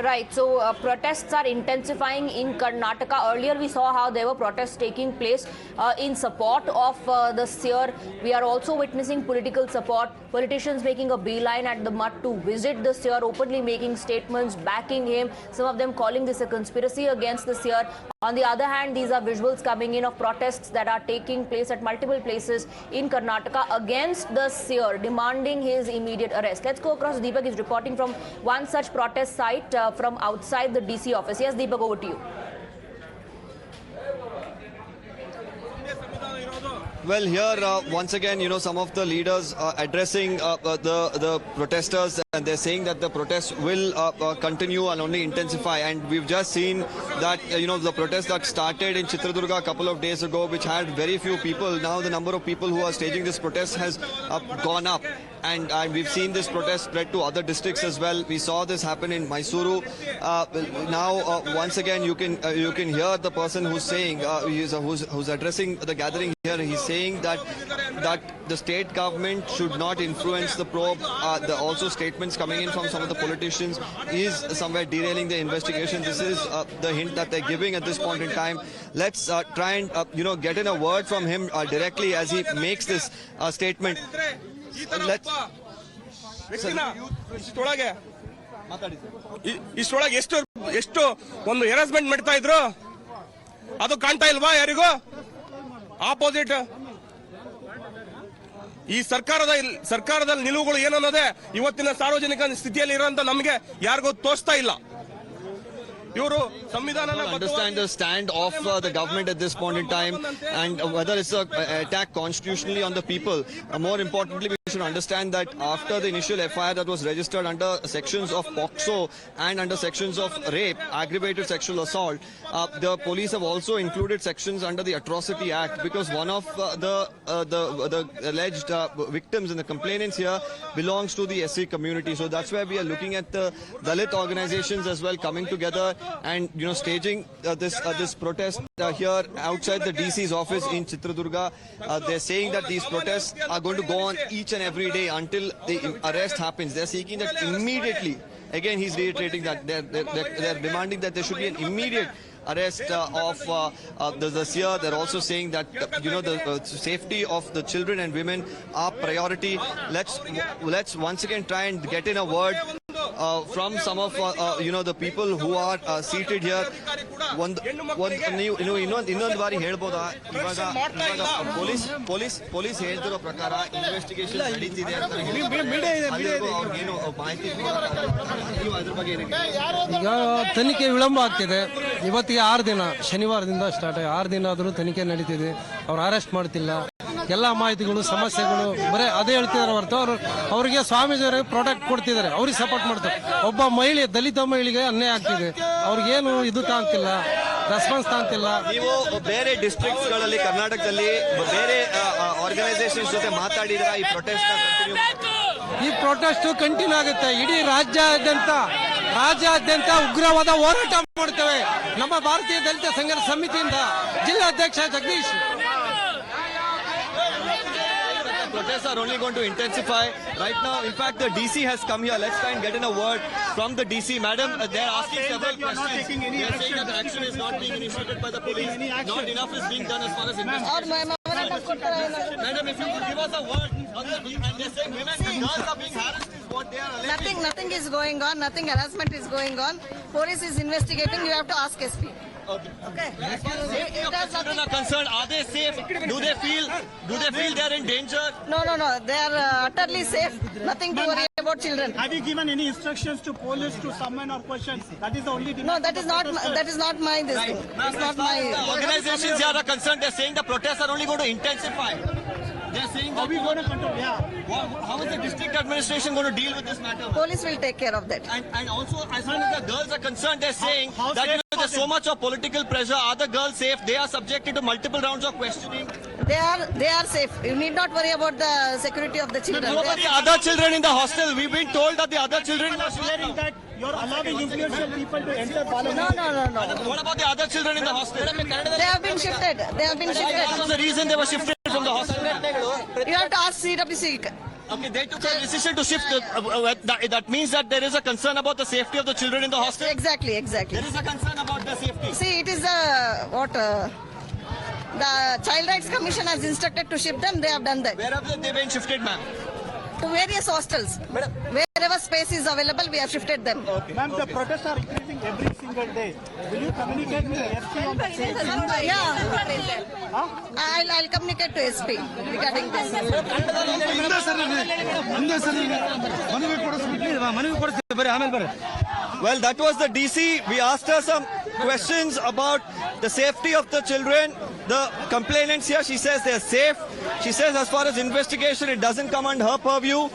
Right, so protests are intensifying in Karnataka. Earlier we saw how there were protests taking place in support of the Seer. We are also witnessing political support, politicians making a beeline at the Mutt to visit the Seer, openly making statements, backing him, some of them calling this a conspiracy against the Seer. On the other hand, these are visuals coming in of protests that are taking place at multiple places in Karnataka against the Seer, demanding his immediate arrest. Let's go across. Deepak is reporting from one such protest site from outside the DC office. Yes, Deepak, over to you. Well, here once again, some of the leaders addressing the protesters, and they're saying that the protests will continue and only intensify. And we've just seen that the protest that started in Chitradurga a couple of days ago, which had very few people. Now the number of people who are staging this protest has gone up. And we've seen this protest spread to other districts as well. We saw this happen in Mysuru. Now, once again, you can hear the person who's saying, who's addressing the gathering here. He's saying that the state government should not influence the probe. Also, statements coming in from some of the politicians is somewhere derailing the investigation. This is the hint that they're giving at this point in time. Let's try and get in a word from him directly as he makes this statement. ಇಷ್ಟೊಳಗೆ ಎಷ್ಟು ಒಂದು harassment ಮಾಡ್ತಾ ಇದ್ರು ಅದು ಕಾಣ್ತಾ ಇಲ್ವಾ ಯಾರಿಗೂ opposite ಈ ಸರ್ಕಾರದ ನಿಲುವುಗಳು ಏನು ಅನ್ನೋದೇ ಇವತ್ತಿನ ಸಾರ್ವಜನಿಕ ಸ್ಥಿತಿಯಲ್ಲಿ ಇರುವಂತ ನಮಗೆ ಯಾರಿಗೂ ತೋರಿಸ್ತಾ ಇಲ್ಲ. Understand the stand of the government at this point in time, and whether it's an attack constitutionally on the people. More importantly, we should understand that after the initial FIR that was registered under sections of POCSO and under sections of rape, aggravated sexual assault, the police have also included sections under the Atrocity Act, because one of the alleged victims and the complainants here belongs to the SC community. So that's where we are looking at the Dalit organizations as well coming together and staging this protest here outside the DC's office in Chitradurga. They're saying that these protests are going to go on each and every day until the arrest happens. They're seeking that immediately. Again, he's reiterating that they're demanding that there should be an immediate arrest of the Seer. They're also saying that the safety of the children and women are priority. Let's once again try and get in a word from some of the people who are seated here. ಇನ್ನೊಂದು ಬಾರಿ ಹೇಳ್ಬೋದಾ, ಇವಾಗ police ಹೇಳ್ತಿರೋ ಪ್ರಕಾರ investigation ನಡೀತಿದೆ ಅಂತ ಅವ್ರಿಗೇನು ಮಾಹಿತಿ ಅದ್ರ ಬಗ್ಗೆ ಈಗ ತನಿಖೆ ವಿಳಂಬ ಆಗ್ತಿದೆ. ಇವತ್ತಿಗೆ 6 ದಿನ, ಶನಿವಾರದಿಂದ ಸ್ಟಾರ್ಟ್ ಆಗಿ 6 ದಿನ ಆದರೂ ತನಿಖೆ ನಡೀತಿದೆ. ಅವ್ರು ಅರೆಸ್ಟ್ ಮಾಡ್ತಿಲ್ಲ. ಎಲ್ಲ ಮಾಹಿತಿಗಳು ಸಮಸ್ಯೆಗಳು ಬರೀ ಅದೇ ಹೇಳ್ತಿದಾರೆ ಹೊರತು ಅವ್ರಿಗೆ ಸ್ವಾಮೀಜಿಯವರಿಗೆ ಪ್ರಾಡಕ್ಟ್ ಕೊಡ್ತಿದ್ದಾರೆ, ಅವ್ರಿಗೆ ಸಪೋರ್ಟ್ ಮಾಡ್ತಾರೆ. ಒಬ್ಬ ಮಹಿಳೆ, ದಲಿತ ಮಹಿಳೆಗೆ ಅನ್ಯಾಯ ಆಗ್ತಿದೆ, ಅವ್ರಿಗೇನು ಇದು ತಾಂತಿಲ್ಲ, ರೆಸ್ಪಾನ್ಸ್ ತಾಂತಿಲ್ಲ. ನೀವು ಬೇರೆ ಡಿಸ್ಟ್ರಿಕ್ಟ್ಸ್ ಗಳಲ್ಲಿ ಕರ್ನಾಟಕದಲ್ಲಿ ಬೇರೆ ಆರ್ಗನೈಸೇಷನ್ಸ್ ಜೊತೆ ಮಾತಾಡಿದ್ರ ಈ ಪ್ರೊಟೆಸ್ಟ್ ಕಂಟಿನ್ಯೂ ಆಗುತ್ತೆ. ಇಡೀ ರಾಜ್ಯಾದ್ಯಂತ ಉಗ್ರವಾದ ಹೋರಾಟ ಮಾಡ್ತೇವೆ. ನಮ್ಮ ಭಾರತೀಯ ದಲಿತ ಸಂಘರ್ಷ ಸಮಿತಿಯಿಂದ ಜಿಲ್ಲಾಧ್ಯಕ್ಷ Jagadish. Protests are only going to intensify right now. In fact, the DC has come here. Let's try and get in a word from the DC. Madam, they're asking several questions. They're saying that action is not being initiated by the police. Not enough is being done as far as investigation. Madam, if you could give us a word. And they're saying women and girls are being harassed is what they are alleging. Nothing is going on. Nothing harassment is going on. Police is investigating. You have to ask SP. Okay. As far as safety of the children are concerned, are they safe? Do they feel they are in danger? No. They are utterly safe. Nothing to worry about children. Have you given any instructions to police to summon or question? That is the only thing. No, that is not my this thing. It's not my. The organizations here are concerned. They're saying the protests are only going to intensify. They're saying how are we going to control? Yeah. How is the district administration going to deal with this matter? Police will take care of that. And also, as far as the girls are concerned, they're saying that there's so much of political pressure. Are the girls safe? They are subjected to multiple rounds of questioning. They are safe. You need not worry about the security of the children. What about the other children in the hostel? We've been told that the other children are hearing that you're allowing influential people to enter parliament. No. What about the other children in the hostel? They have been shifted. What was the reason they were shifted from the hostel? You have to ask CWC. Okay, they took a decision to shift. That means that there is a concern about the safety of the children in the hostel? Exactly, exactly. There is a concern about the safety. See, it is the Child Rights Commission has instructed to shift them. They have done that. Where have they been shifted, ma'am? To various hostels. Wherever space is available, we have shifted them. Ma'am, the protests are increasing every single day. Will you communicate with the SP on the same? Yeah. I'll communicate to SP regarding this. Well, that was the DC. We asked her some questions about the safety of the children. The complainants here, she says they're safe. She says as far as investigation, it doesn't come under her purview.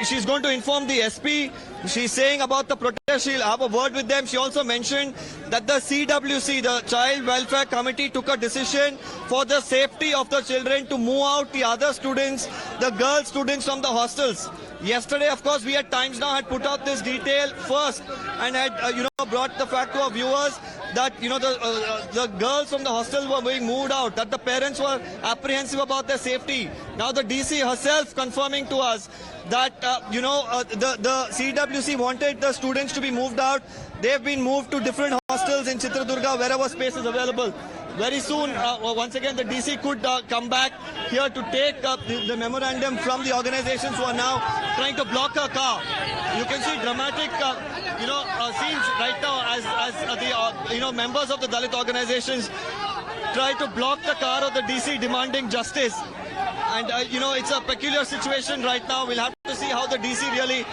She's going to inform the SP. She's saying about the protest, she'll have a word with them. She also mentioned that the CWC, the Child Welfare Committee, took a decision for the safety of the children to move out the other students, the girl students from the hostels. Yesterday, of course, we at Times Now had put out this detail first and had, brought the fact to our viewers that, the girls from the hostel were being moved out, that the parents were apprehensive about their safety. Now the DC herself confirming to us that, the CWC wanted the students to be moved out. They've been moved to different hostels in Chitradurga, wherever space is available. Very soon, once again, the DC could come back here to take the memorandum from the organizations who are now trying to block her car. You can see dramatic, scenes right now as the members of the Dalit organizations try to block the car of the DC demanding justice. And, it's a peculiar situation right now. We'll have to see how the DC really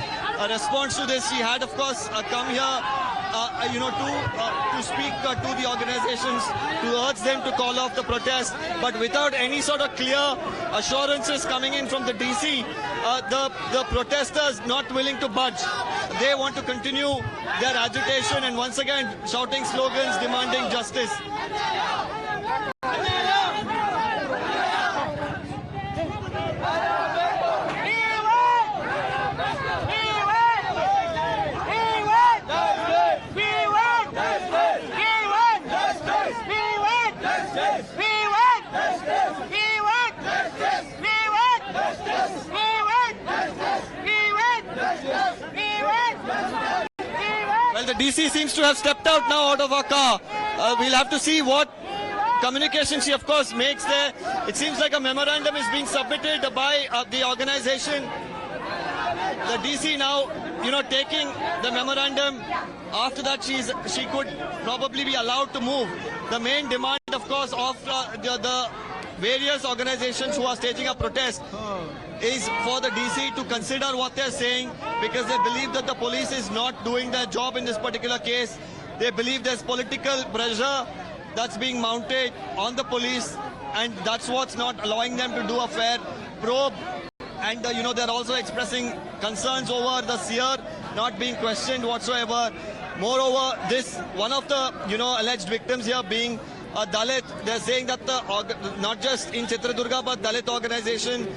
responds to this. She had, of course, come here, to speak to the organizations, to urge them to call off the protest. But without any sort of clear assurances coming in from the DC, the protesters not willing to budge. They want to continue their agitation and once again shouting slogans demanding justice. Well, the DC seems to have stepped out now out of her car. We'll have to see what communication she, of course, makes there. It seems like a memorandum is being submitted by the organization. The DC now, taking the memorandum. After that, she could probably be allowed to move. The main demand, of course, of the various organizations who are staging a protest is for the DC to consider what they're saying, because they believe that the police is not doing their job in this particular case. They believe there's political pressure that's being mounted on the police, and that's what's not allowing them to do a fair probe. And, they're also expressing concerns over the seer not being questioned whatsoever. Moreover, one of the, alleged victims here being a Dalit, they're saying that not just in Chitradurga, but Dalit organizations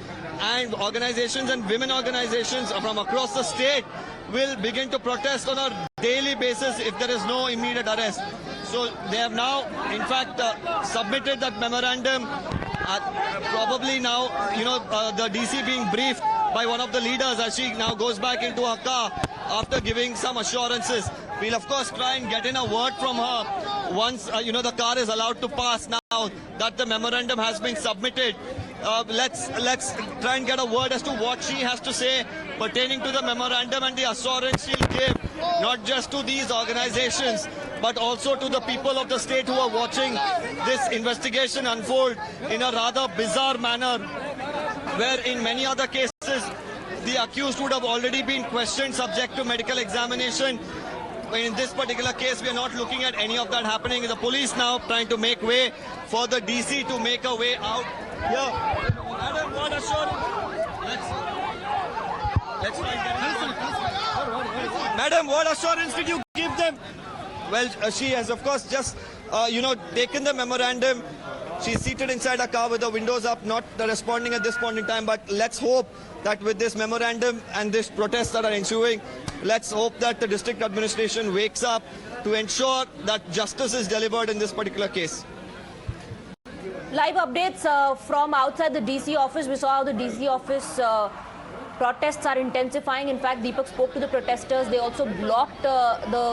and women organizations from across the state will begin to protest on a daily basis if there is no immediate arrest. So they have now, in fact, submitted that memorandum. Probably now, the DC being briefed by one of the leaders as she now goes back into her car after giving some assurances. We'll, of course, try and get in a word from her once, the car is allowed to pass now that the memorandum has been submitted. Let's try and get a word as to what she has to say pertaining to the memorandum and the assurance she'll give, not just to these organizations, but also to the people of the state who are watching this investigation unfold in a rather bizarre manner, where in many other cases, the accused would have already been questioned subject to medical examination. In this particular case, we are not looking at any of that happening. The police now trying to make way for the DC to make a way out here. Madam, what assurance? Let's try and get it. Madam, what assurance did you give them? Well, she has, of course, just, taken the memorandum. She's seated inside a car with the windows up, not responding at this point in time. But let's hope that with this memorandum and this protests that are ensuing, let's hope that the district administration wakes up to ensure that justice is delivered in this particular case. Live updates from outside the DC office. We saw how the DC office protests are intensifying. In fact, Deepak spoke to the protesters. They also blocked the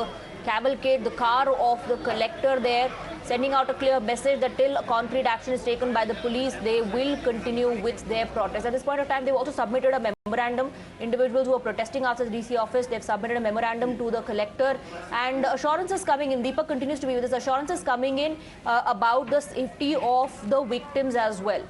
cavalcade, the car of the collector there, sending out a clear message that till concrete action is taken by the police, they will continue with their protest. At this point of time, they've also submitted a memorandum. Individuals who are protesting outside the DC office, they've submitted a memorandum to the collector, and assurances coming in. Deepak continues to be with us. Assurances coming in about the safety of the victims as well.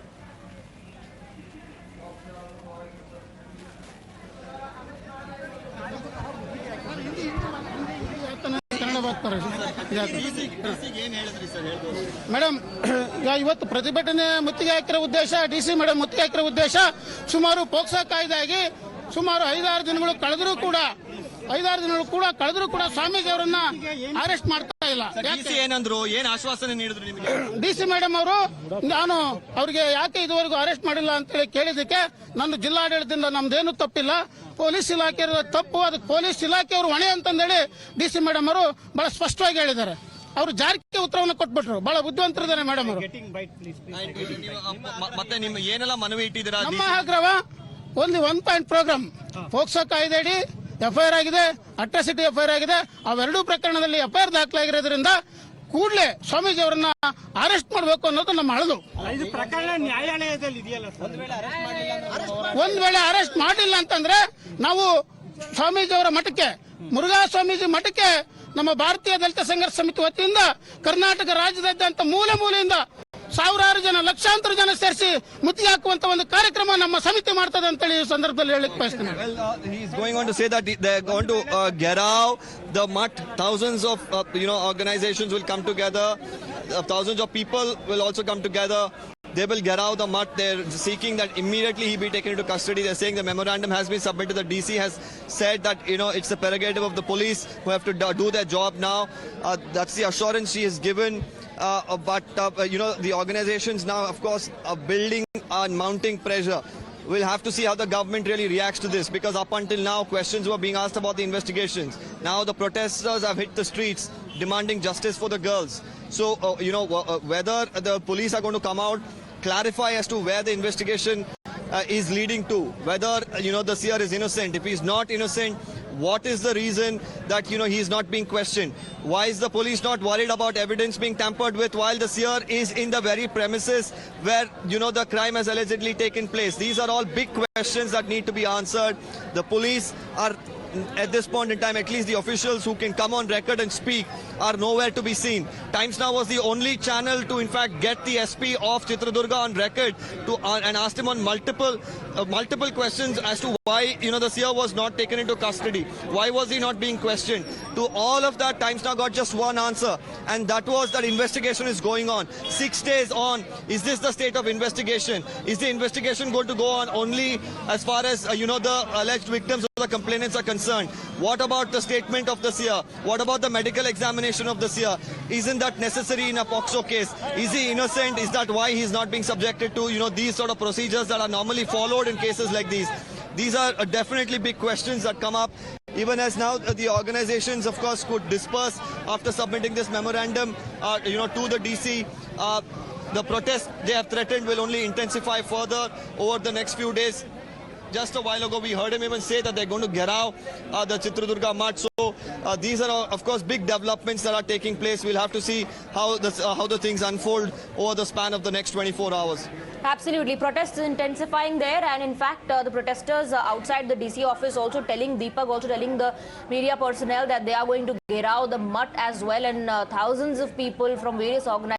Madam ಇವತ್ತು ಪ್ರತಿಭಟನೆ ಮುತ್ತಿಗೆ ಹಾಕಿರೋ ಉದ್ದೇಶ DC madam ಮುತ್ತಿಗೆ ಹಾಕಿರೋ ಉದ್ದೇಶ ಸುಮಾರು POCSO ಕಾಯ್ದೆಯಾಗಿ ಸುಮಾರು 5-6 ದಿನಗಳು ಕಳೆದರೂ ಕೂಡ ಸ್ವಾಮೀಜಿ ಅವರನ್ನ ಅರೆಸ್ಟ್ ಮಾಡ್ತಾ ಇಲ್ಲ. ಏನಂದ್ರು, ಏನ್ ಆಶ್ವಾಸನೆ ನೀಡಿದ್ರು ನಿಮಗೆ? ಡಿಸಿ ಮೇಡಮ್ ಅವರು ನಾನು ಅವರಿಗೆ ಯಾಕೆ ಇದುವರೆಗೂ ಅರೆಸ್ಟ್ ಮಾಡಿಲ್ಲ ಅಂತ ಹೇಳಿ ಕೇಳಿದಕ್ಕೆ ನನ್ನ ಜಿಲ್ಲಾಡಳಿತದಿಂದ ನಮ್ದೇನು ತಪ್ಪಿಲ್ಲ, ಪೊಲೀಸ್ ಇಲಾಖೆ ತಪ್ಪು, ಅದಕ್ಕೆ ಪೊಲೀಸ್ ಇಲಾಖೆಯವರು ಹೊಣೆ ಅಂತಂದೇಳಿ ಡಿಸಿ ಮೇಡಮ್ ಅವರು ಬಹಳ ಸ್ಪಷ್ಟವಾಗಿ ಹೇಳಿದ್ದಾರೆ. ಅವರು ಜಾರಿಗೆ ಉತ್ತರವನ್ನು ಕೊಟ್ಬಿಟ್ರು. ಬಹಳ ಬುದ್ಧಿವಂತರಿದ್ದಾರೆ ಮೇಡಮ್ ಅವರು. ಮತ್ತೆ ನಿಮ್ಮ ಏನೆಲ್ಲ ಮನವಿ ಇಟ್ಟಿದ್ದೀರಾ? ನಮ್ಮ ಆಗ್ರಹ ಒಂದು 1 ಪಾಯಿಂಟ್ ಪ್ರೋಗ್ರಾಮ್ ಪೋಕ್ಸೋ ಕಾಯ್ದೆಯಡಿ ಎಫ್ಐಆರ್ ಆಗಿದೆ, ಅಟ್ರಾಸಿಟಿ ಎಫ್ಐಆರ್ ಆಗಿದೆ. ಅವೆರಡೂ ಪ್ರಕರಣದಲ್ಲಿ ಎಫ್ಐಆರ್ ದಾಖಲಾಗಿರೋದ್ರಿಂದ ಕೂಡಲೇ ಸ್ವಾಮೀಜಿ ಅವರನ್ನ ಅರೆಸ್ಟ್ ಮಾಡಬೇಕು ಅನ್ನೋದು ನಮ್ಮ ಅಳಲು. ಇದು ಪ್ರಕರಣ ನ್ಯಾಯಾಲಯದಲ್ಲಿ ಇದೆಯಲ್ಲ, ಒಂದ್ ವೇಳೆ ಅರೆಸ್ಟ್ ಮಾಡಲಿಲ್ಲ ಅಂತಂದ್ರೆ ನಾವು ಸ್ವಾಮೀಜಿ ಅವರ ಮಠಕ್ಕೆ, ಮುರುಘಾ ಸ್ವಾಮೀಜಿ ಮಠಕ್ಕೆ ನಮ್ಮ ಭಾರತೀಯ ದಲಿತ ಸಂಘರ್ಷ ಸಮಿತಿ ವತಿಯಿಂದ ಕರ್ನಾಟಕ ರಾಜ್ಯದಾದ್ಯಂತ ಮೂಲೆಯಿಂದ ಸಾವಿರಾರು ಜನ, ಲಕ್ಷಾಂತರ ಜನ ಸೇರಿಸಿ ಮುತ್ತಿಗೆ ಹಾಕುವಂತ ಒಂದು ಕಾರ್ಯಕ್ರಮ ನಮ್ಮ ಸಮಿತಿ ಮಾಡ್ತದೆ ಅಂತ ಹೇಳಿ ಈ ಸಂದರ್ಭದಲ್ಲಿ ಹೇಳಲಿಕ್ಕೆ ಬಯಸ್ತೇನೆ. He is going on to say that they are going to gherav the mutt. Thousands of organizations will come together. Thousands of people will also come together. They will gherav the mutt. They're seeking that immediately he be taken into custody. They're saying the memorandum has been submitted. The DC has said that it's the prerogative of the police who have to do their job now. That's the assurance she has given. But the organizations now, of course, are building and mounting pressure. We'll have to see how the government really reacts to this, because up until now, questions were being asked about the investigations. Now the protesters have hit the streets demanding justice for the girls. So, whether the police are going to come out, clarify as to where the investigation is leading to, whether, the seer is innocent. If he's not innocent, what is the reason that, he is not being questioned? Why is the police not worried about evidence being tampered with while the seer is in the very premises where, the crime has allegedly taken place? These are all big questions that need to be answered. The police are, at this point in time, at least the officials who can come on record and speak are nowhere to be seen. Times Now was the only channel to, in fact, get the SP of Chitradurga on record and asked him on multiple questions as to why, the seer was not taken into custody. Why was he not being questioned? To all of that, Times Now got just one answer, and that was that investigation is going on. 6 days on, is this the state of investigation? Is the investigation going to go on only as far as, the alleged victims or the complainants are concerned? What about the statement of the seer? What about the medical examination of the seer? Isn't that necessary in a POCSO case? Is he innocent? Is that why he's not being subjected to, these sort of procedures that are normally followed in cases like these? These are definitely big questions that come up. Even as now the organizations, of course, could disperse after submitting this memorandum, to the DC. The protest they have threatened will only intensify further over the next few days. Just a while ago, we heard him even say that they're going to gherav the Chitradurga mutt. So these are, of course, big developments that are taking place. We'll have to see how the things unfold over the span of the next 24 hours. Absolutely. Protests intensifying there, and in fact, the protesters outside the DC office also telling the media personnel that they are going to gherav the mutt as well, and thousands of people from various organizations